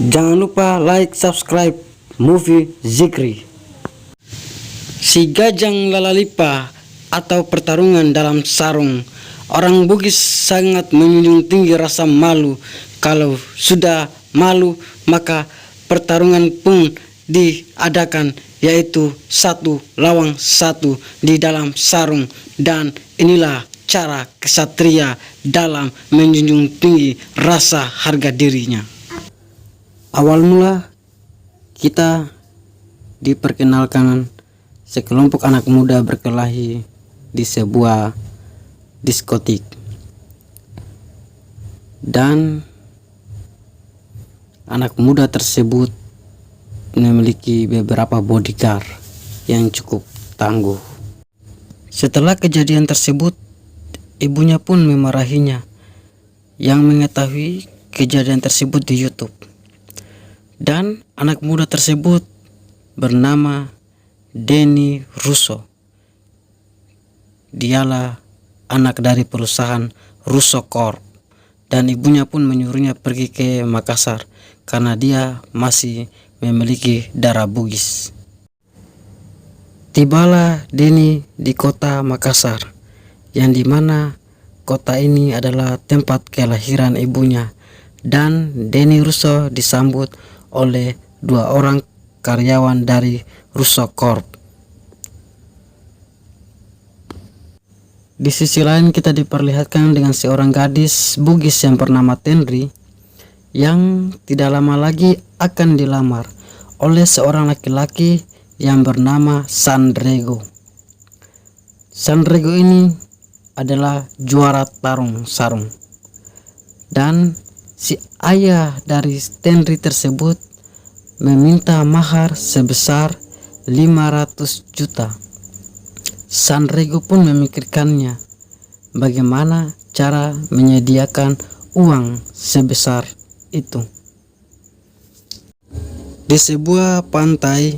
Jangan lupa like, subscribe Movie Zikri. Si Gajang Lalalipa atau pertarungan dalam sarung. Orang Bugis sangat menjunjung tinggi rasa malu. Kalau sudah malu, maka pertarungan pun diadakan, yaitu 1 lawan 1 di dalam sarung. Dan inilah cara kesatria dalam menjunjung tinggi rasa harga dirinya. Awal mula kita diperkenalkan sekelompok anak muda berkelahi di sebuah diskotik, dan anak muda tersebut memiliki beberapa bodyguard yang cukup tangguh. Setelah kejadian tersebut, ibunya pun memarahinya yang mengetahui kejadian tersebut di YouTube. Dan anak muda tersebut bernama Denny Russo. Dialah anak dari perusahaan Russo Corp, dan ibunya pun menyuruhnya pergi ke Makassar karena dia masih memiliki darah Bugis. Tibalah Denny di kota Makassar, yang dimana kota ini adalah tempat kelahiran ibunya, dan Denny Russo disambut oleh 2 orang karyawan dari Russo Corp. Di sisi lain kita diperlihatkan dengan seorang gadis Bugis yang bernama Tenri, yang tidak lama lagi akan dilamar oleh seorang laki-laki yang bernama Sandrego. Sandrego ini adalah juara tarung sarung, dan si ayah dari Tenri tersebut meminta mahar sebesar 500 juta. Sandrego pun memikirkannya bagaimana cara menyediakan uang sebesar itu. Di sebuah pantai,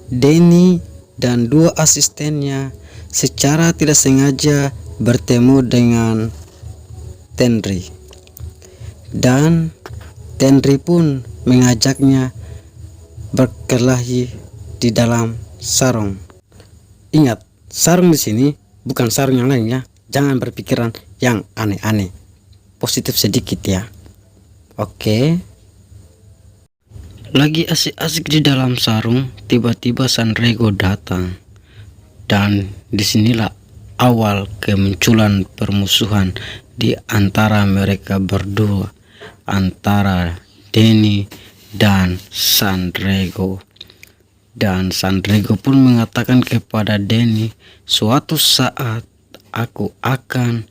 Denny dan 2 asistennya secara tidak sengaja bertemu dengan Tenri, dan Tenri pun mengajaknya berkelahi di dalam sarung. Ingat, sarung di sini bukan sarung yang lain ya. Jangan berpikiran yang aneh-aneh. Positif sedikit ya. Oke. Lagi asik-asik di dalam sarung, tiba-tiba Sandrego datang. Dan disinilah awal kemunculan permusuhan di antara mereka berdua, antara Denny dan Sandrego. Dan Sandrego pun mengatakan kepada Denny, suatu saat aku akan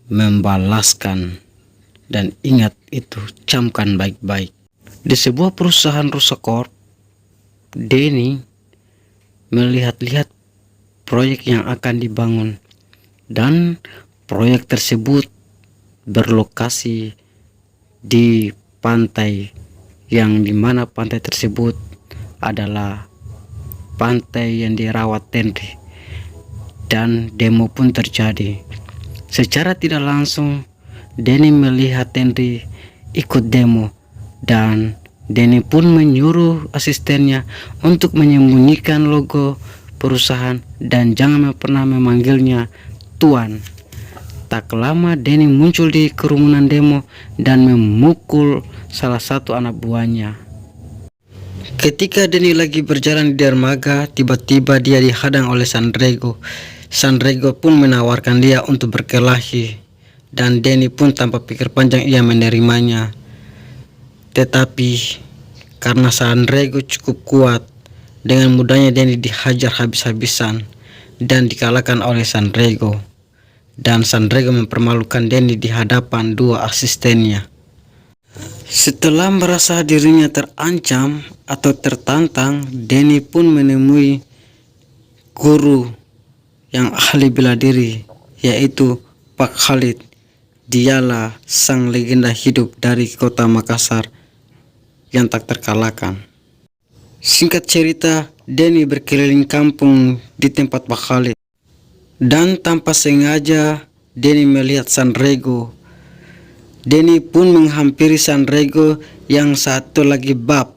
membalaskan, dan ingat itu, camkan baik-baik. Di sebuah perusahaan Russo Corp, Denny melihat-lihat proyek yang akan dibangun, dan proyek tersebut berlokasi di pantai, yang dimana pantai tersebut adalah pantai yang dirawat Tenri, dan demo pun terjadi. Secara tidak langsung Denny melihat Tenri ikut demo, dan Denny pun menyuruh asistennya untuk menyembunyikan logo perusahaan dan jangan pernah memanggilnya Tuan. Tak lama Denny muncul di kerumunan demo dan memukul salah satu anak buahnya. Ketika Denny lagi berjalan di dermaga, tiba-tiba dia dihadang oleh Sandrego. Sandrego pun menawarkan dia untuk berkelahi, dan Denny pun tanpa pikir panjang ia menerimanya. Tetapi karena Sandrego cukup kuat, dengan mudahnya Denny dihajar habis-habisan dan dikalahkan oleh Sandrego. Dan Sandrego mempermalukan Denny di hadapan 2 asistennya. Setelah merasa dirinya terancam atau tertantang, Denny pun menemui guru yang ahli bela diri, yaitu Pak Khalid. Dialah sang legenda hidup dari kota Makassar yang tak terkalahkan. Singkat cerita, Denny berkeliling kampung di tempat Pak Khalid, dan tanpa sengaja Denny melihat Sandrego Denny pun menghampiri Sandrego yang satu lagi bab.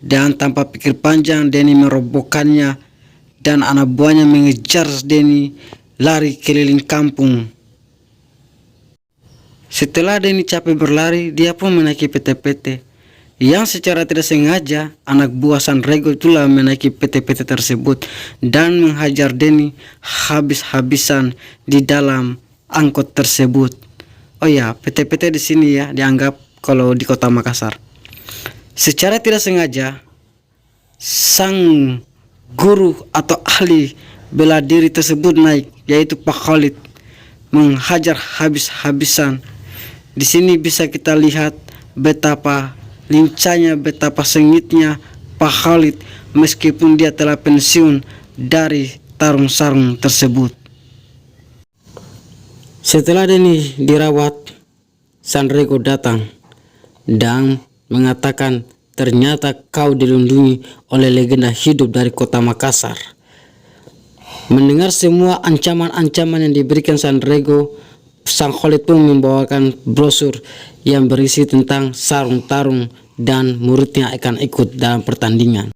Dan tanpa pikir panjang Denny merobohkannya dan anak buahnya mengejar Denny lari keliling kampung. Setelah Denny capek berlari, dia pun menaiki PT-PT. Yang secara tidak sengaja anak buah Sanrego itulah menaiki PT-PT tersebut dan menghajar Denny habis-habisan di dalam angkot tersebut. Oh ya, PT-PT di sini ya dianggap kalau di kota Makassar. Secara tidak sengaja, sang guru atau ahli bela diri tersebut naik, yaitu Pak Khalid, menghajar habis-habisan. Di sini bisa kita lihat betapa lincahnya, betapa sengitnya Pak Khalid meskipun dia telah pensiun dari tarung sarung tersebut. Setelah Denny dirawat, Sanrego datang dan mengatakan, ternyata kau dilindungi oleh legenda hidup dari kota Makassar. Mendengar semua ancaman-ancaman yang diberikan Sanrego, Sang Khalid pun membawakan brosur yang berisi tentang sarung tarung dan muridnya akan ikut dalam pertandingan.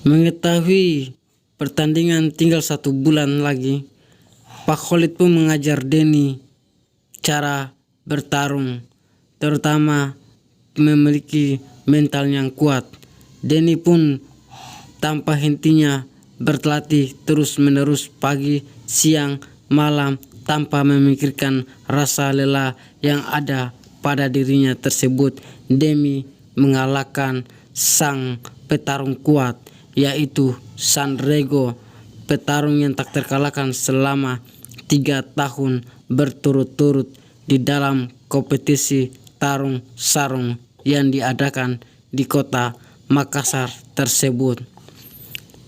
Mengetahui pertandingan tinggal 1 bulan lagi, Pak Khalid pun mengajar Denny cara bertarung, terutama memiliki mental yang kuat. Denny pun tanpa hentinya berlatih terus-menerus pagi, siang, malam tanpa memikirkan rasa lelah yang ada pada dirinya tersebut demi mengalahkan sang petarung kuat, yaitu Sanrego, petarung yang tak terkalahkan selama 3 tahun berturut-turut di dalam kompetisi tarung sarung yang diadakan di kota Makassar tersebut.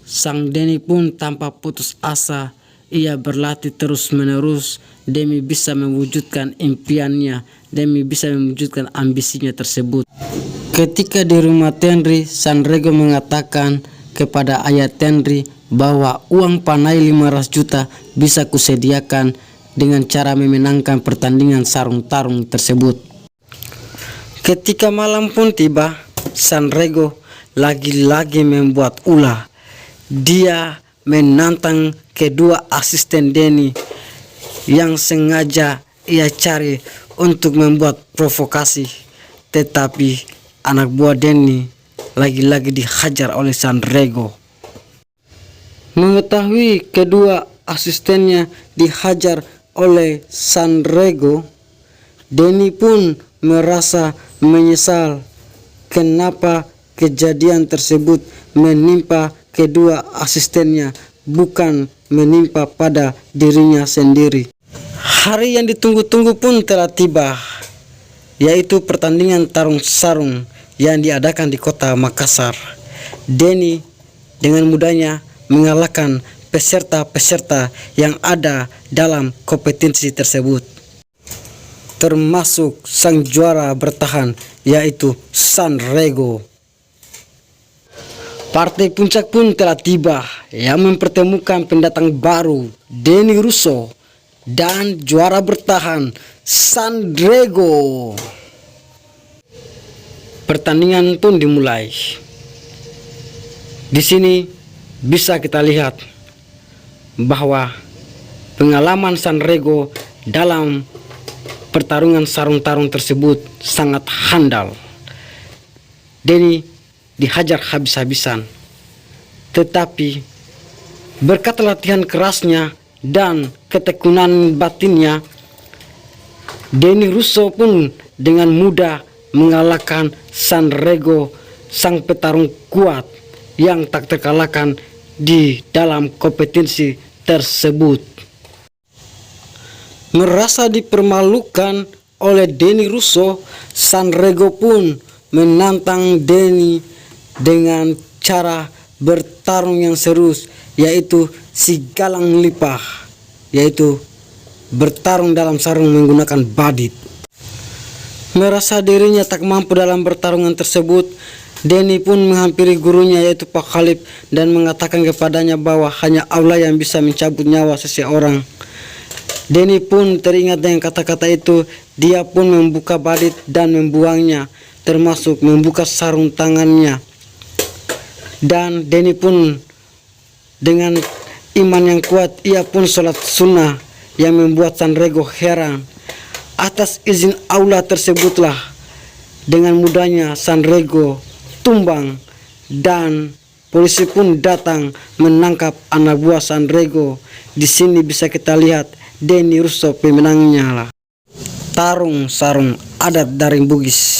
Sang Denny pun tanpa putus asa, ia berlatih terus-menerus demi bisa mewujudkan impiannya, demi bisa mewujudkan ambisinya tersebut. Ketika di rumah Tenri, Sanrego mengatakan kepada ayah Tenri bahwa uang panai 500 juta bisa kusediakan dengan cara memenangkan pertandingan sarung tarung tersebut. Ketika malam pun tiba, Sanrego lagi-lagi membuat ulah. Dia menantang kedua asisten Denny yang sengaja ia cari untuk membuat provokasi. Tetapi anak buah Denny lagi-lagi dihajar oleh Sanrego. Mengetahui kedua asistennya dihajar oleh Sanrego, Denny pun merasa menyesal kenapa kejadian tersebut menimpa kedua asistennya, bukan menimpa pada dirinya sendiri. Hari yang ditunggu-tunggu pun telah tiba, yaitu pertandingan tarung sarung yang diadakan di kota Makassar. Denny dengan mudahnya mengalahkan peserta-peserta yang ada dalam kompetisi tersebut, termasuk sang juara bertahan, yaitu Sanrego. Partai puncak pun telah tiba yang mempertemukan pendatang baru Denny Russo dan juara bertahan Sanrego. Pertandingan pun dimulai. Di sini bisa kita lihat bahwa pengalaman Sanrego dalam pertarungan sarung tarung tersebut sangat handal. Denny dihajar habis-habisan, tetapi berkat latihan kerasnya dan ketekunan batinnya, Denny Russo pun dengan mudah mengalahkan Sanrego, sang petarung kuat yang tak terkalahkan di dalam kompetisi tersebut. Merasa dipermalukan oleh Denny Russo, Sanrego pun menantang Denny dengan cara bertarung yang serius, yaitu si galang lipah, yaitu bertarung dalam sarung menggunakan badit. Merasa dirinya tak mampu dalam pertarungan tersebut, Denny pun menghampiri gurunya yaitu Pak Khalid dan mengatakan kepadanya bahwa hanya Allah yang bisa mencabut nyawa seseorang. Denny pun teringat dengan kata-kata itu. Dia pun membuka badit dan membuangnya. termasuk membuka sarung tangannya. Dan Denny pun dengan iman yang kuat, ia pun sholat sunnah yang membuat Sanrego heran. Atas izin Allah tersebutlah dengan mudahnya Sanrego tumbang dan polisi pun datang menangkap anak buah Sanrego. Di sini bisa kita lihat Denny Russo pemenangnya lah. Tarung sarung adat dari Bugis.